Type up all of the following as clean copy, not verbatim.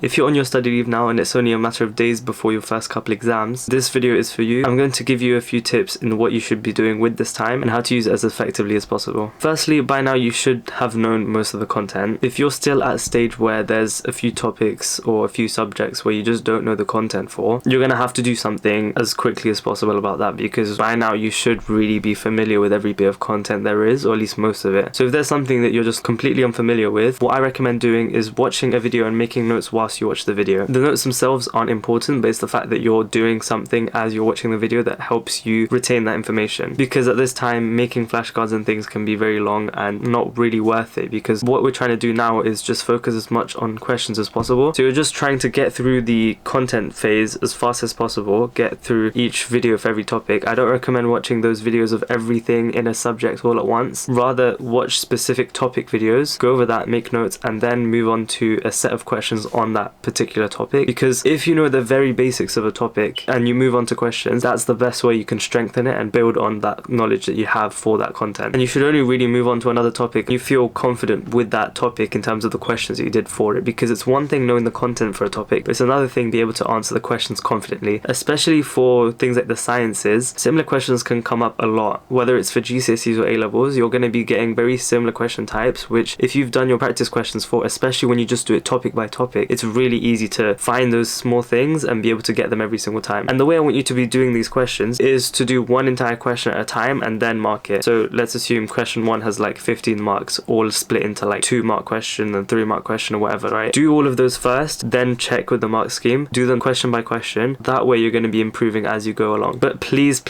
If you're on your study leave now and it's only a matter of days before your first couple exams, this video is for you. I'm going to give you a few tips in what you should be doing with this time and how to use it as effectively as possible. Firstly, by now you should have known most of the content. If you're still at a stage where there's a few topics or a few subjects where you just don't know the content for, you're going to have to do something as quickly as possible about that, because by now you should really be familiar with every bit of content there is, or at least most of it. So if there's something that you're just completely unfamiliar with, what I recommend doing is watching a video and making notes while you watch the video. The notes themselves aren't important, but it's the fact that you're doing something as you're watching the video that helps you retain that information, because at this time making flashcards and things can be very long and not really worth it, because what we're trying to do now is just focus as much on questions as possible. So you're just trying to get through the content phase as fast as possible, get through each video for every topic. I don't recommend watching those videos of everything in a subject all at once. Rather watch specific topic videos, go over that, make notes, and then move on to a set of questions on that particular topic. Because if you know the very basics of a topic and you move on to questions, that's the best way you can strengthen it and build on that knowledge that you have for that content. And you should only really move on to another topic when you feel confident with that topic in terms of the questions that you did for it, because it's one thing knowing the content for a topic, but it's another thing be able to answer the questions confidently. Especially for things like the sciences, similar questions can come up a lot. Whether it's for GCSEs or A-levels, you're going to be getting very similar question types, which if you've done your practice questions for, especially when you just do it topic by topic, it's really easy to find those small things and be able to get them every single time. And the way I want you to be doing these questions is to do one entire question at a time and then mark it. So let's assume question 1 has like 15 marks, all split into like 2-mark question and 3-mark question or whatever, right? Do all of those first, then check with the mark scheme, do them question by question. That way you're going to be improving as you go along. But please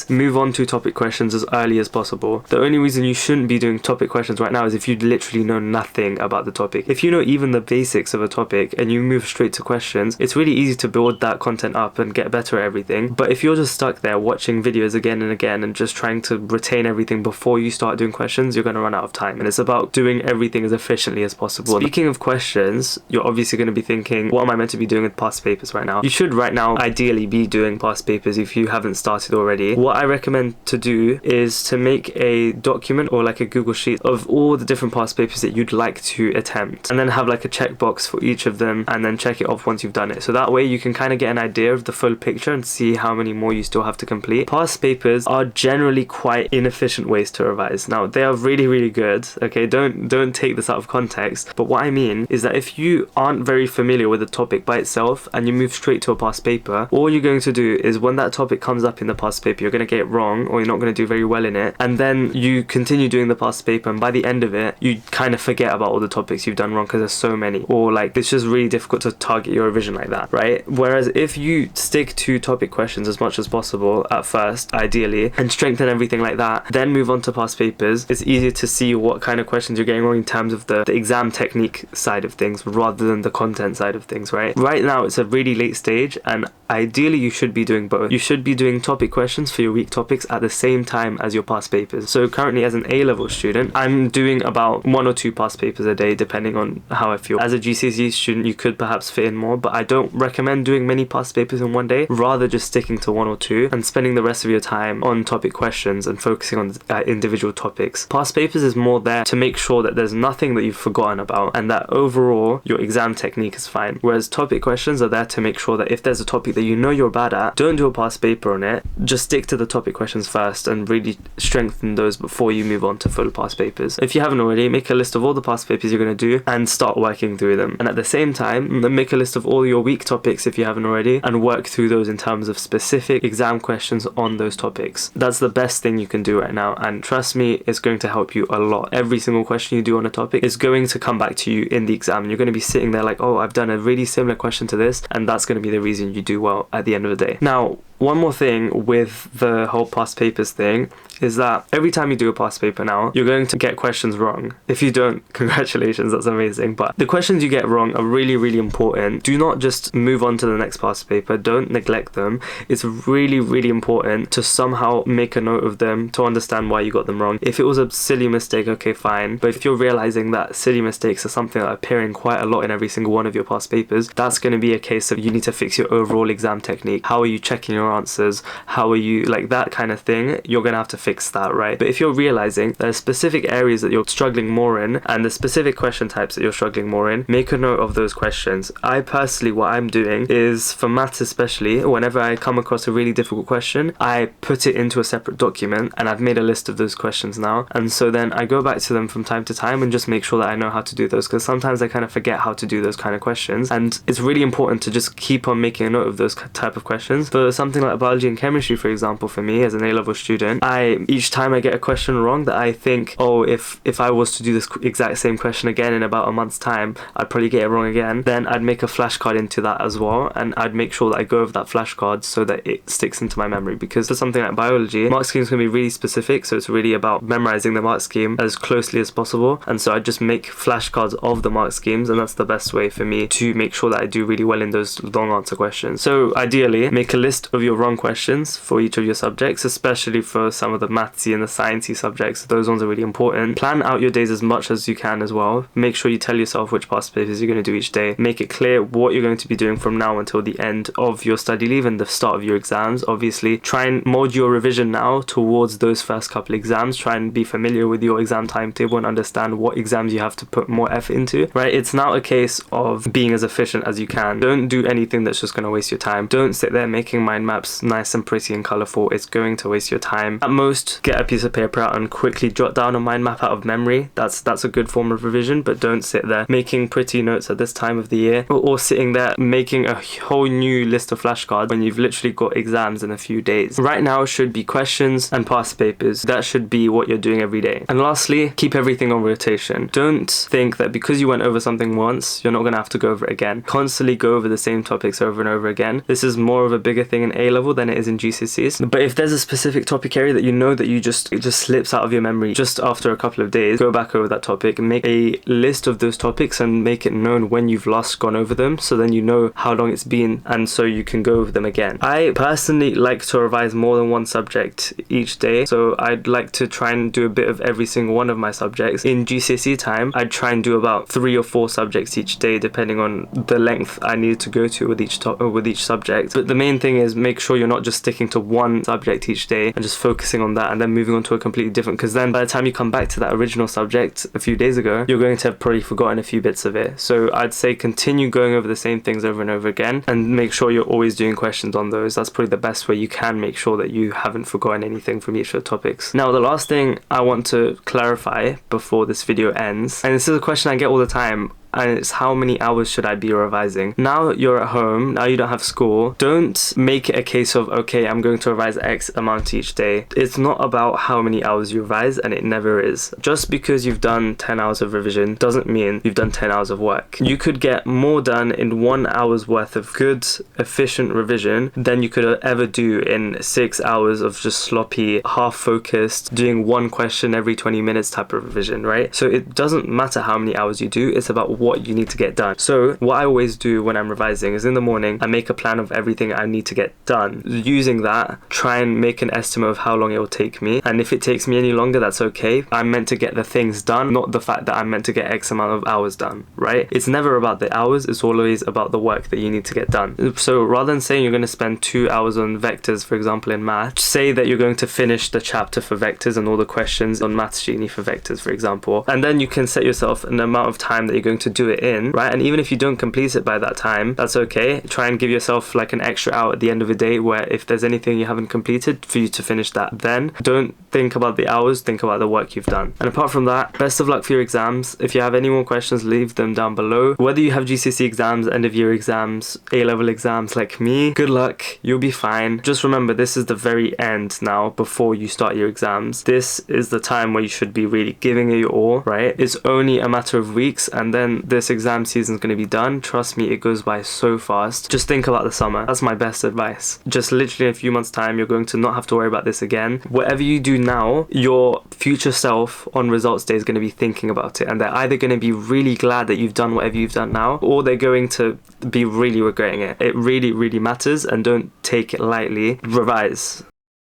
move on to topic questions as early as possible. The only reason you shouldn't be doing topic questions right now is if you literally know nothing about the topic. If you know even the basics of a topic and you move straight to questions, it's really easy to build that content up and get better at everything. But if you're just stuck there watching videos again and again and just trying to retain everything before you start doing questions, you're going to run out of time. And it's about doing everything as efficiently as possible. Speaking of questions, you're obviously going to be thinking, what am I meant to be doing with past papers right now? You should right now ideally be doing past papers if you haven't started already. What I recommend to do is to make a document or like a Google Sheet of all the different past papers that you'd like to attempt, and then have like a checkbox for each of them and then check it off once you've done it. So that way you can kind of get an idea of the full picture and see how many more you still have to complete. Past papers are generally quite inefficient ways to revise. Now they are really good, okay? Don't take this out of context, but what I mean is that if you aren't very familiar with the topic by itself and you move straight to a past paper, all you're going to do is when that topic comes up in the past paper, you're going to get it wrong or you're not going to do very well in it, and then you continue doing the past paper, and by the end of it you kind of forget about all the topics you've done wrong because there's so many, or like it's just really difficult to target your revision like that, right? Whereas if you stick to topic questions as much as possible at first, ideally, and strengthen everything like that, then move on to past papers, it's easier to see what kind of questions you're getting wrong in terms of the exam technique side of things rather than the content side of things, right? Right now it's a really late stage, and ideally you should be doing both. You should be doing topic questions for your week topics at the same time as your past papers. So currently as an A-level student, I'm doing about 1 or 2 past papers a day depending on how I feel. As a GCSE student, you could perhaps fit in more, but I don't recommend doing many past papers in one day. Rather just sticking to 1 or 2 and spending the rest of your time on topic questions and focusing on individual topics. Past papers is more there to make sure that there's nothing that you've forgotten about and that overall your exam technique is fine. Whereas topic questions are there to make sure that if there's a topic that you know you're bad at, don't do a past paper on it. Just stick to the topic questions first and really strengthen those before you move on to full past papers. If you haven't already, make a list of all the past papers you're going to do and start working through them. And at the same time, make a list of all your week topics if you haven't already and work through those in terms of specific exam questions on those topics. That's the best thing you can do right now, and trust me, it's going to help you a lot. Every single question you do on a topic is going to come back to you in the exam, and you're going to be sitting there like, oh, I've done a really similar question to this, and that's going to be the reason you do well at the end of the day. Now, one more thing with the whole past papers thing is that every time you do a past paper now, you're going to get questions wrong. If you don't, congratulations, that's amazing. But the questions you get wrong are really important. Do not just move on to the next past paper. Don't neglect them. It's really important to somehow make a note of them to understand why you got them wrong. If it was a silly mistake, okay, fine. But if you're realizing that silly mistakes are something that are appearing quite a lot in every single one of your past papers, that's going to be a case of you need to fix your overall exam technique. How are you checking your answers, how are you, like that kind of thing, you're gonna have to fix that, right? But if you're realizing there's specific areas that you're struggling more in and the specific question types that you're struggling more in, make a note of those questions. I personally, what I'm doing is, for maths especially, whenever I come across a really difficult question, I put it into a separate document and I've made a list of those questions now, and so then I go back to them from time to time and just make sure that I know how to do those, because sometimes I kind of forget how to do those kind of questions, and it's really important to just keep on making a note of those type of questions. For something like biology and chemistry, for example, for me as an A-level student, each time I get a question wrong that I think, oh, if I was to do this exact same question again in about a month's time, I'd probably get it wrong again, then I'd make a flashcard into that as well, and I'd make sure that I go over that flashcard so that it sticks into my memory. Because for something like biology, mark schemes can be really specific, so it's really about memorizing the mark scheme as closely as possible, and so I just make flashcards of the mark schemes, and that's the best way for me to make sure that I do really well in those long answer questions. So ideally, make a list of your wrong questions for each of your subjects, especially for some of the mathsy and the sciencey subjects. Those ones are really important. Plan out your days as much as you can as well. Make sure you tell yourself which past papers you're going to do each day. Make it clear what you're going to be doing from now until the end of your study leave and the start of your exams. Obviously, try and mold your revision now towards those first couple exams. Try and be familiar with your exam timetable and understand what exams you have to put more effort into, right? It's now a case of being as efficient as you can. Don't do anything that's just going to waste your time. Don't sit there making mind maps nice and pretty and colorful. It's going to waste your time. At most, get a piece of paper out and quickly jot down a mind map out of memory. That's a good form of revision, but don't sit there making pretty notes at this time of the year, or sitting there making a whole new list of flashcards when you've literally got exams in a few days. Right now should be questions and past papers. That should be what you're doing every day. And lastly, keep everything on rotation. Don't think that because you went over something once, you're not going to have to go over it again. Constantly go over the same topics over and over again. This is more of a bigger thing in A-level than it is in GCSEs. But if there's a specific topic area that you know that it just slips out of your memory just after a couple of days, go back over that topic, make a list of those topics and make it known when you've last gone over them, so then you know how long it's been and so you can go over them again. I personally like to revise more than one subject each day, so I'd like to try and do a bit of every single one of my subjects. In GCSE time, I'd try and do about 3 or 4 subjects each day, depending on the length I needed to go to with each subject. But the main thing is make sure you're not just sticking to one subject each day and just focusing on that and then moving on to a completely different, because then by the time you come back to that original subject a few days ago, you're going to have probably forgotten a few bits of it. So I'd say continue going over the same things over and over again and make sure you're always doing questions on those. That's probably the best way you can make sure that you haven't forgotten anything from each of the topics. Now, the last thing I want to clarify before this video ends, and this is a question I get all the time, and it's how many hours should I be revising? Now you're at home, now you don't have school, don't make it a case of, okay, I'm going to revise X amount each day. It's not about how many hours you revise, and it never is. Just because you've done 10 hours of revision doesn't mean you've done 10 hours of work. You could get more done in 1 hour's worth of good, efficient revision than you could ever do in 6 hours of just sloppy, half-focused, doing one question every 20 minutes type of revision, right? So it doesn't matter how many hours you do, it's about what you need to get done. So what I always do when I'm revising is in the morning, I make a plan of everything I need to get done. Using that, try and make an estimate of how long it will take me. And if it takes me any longer, that's okay. I'm meant to get the things done, not the fact that I'm meant to get X amount of hours done, right? It's never about the hours, it's always about the work that you need to get done. So rather than saying you're going to spend 2 hours on vectors, for example, in math, say that you're going to finish the chapter for vectors and all the questions on Maths Genie for vectors, for example. And then you can set yourself an amount of time that you're going to do it in, right? And even if you don't complete it by that time, that's okay. Try and give yourself like an extra hour at the end of the day where if there's anything you haven't completed, for you to finish that then. Don't think about the hours, think about the work you've done. And apart from that, best of luck for your exams. If you have any more questions, leave them down below. Whether you have GCSE exams, end of year exams, A-level exams like me, good luck, you'll be fine. Just remember, this is the very end now before you start your exams. This is the time where you should be really giving it your all, right? It's only a matter of weeks and then this exam season is going to be done. Trust me, it goes by so fast. Just think about the summer. That's my best advice. Just literally in a few months time, you're going to not have to worry about this again. Whatever you do now, your future self on results day is going to be thinking about it, and they're either going to be really glad that you've done whatever you've done now, or they're going to be really regretting it. It really, really matters, and don't take it lightly. Revise.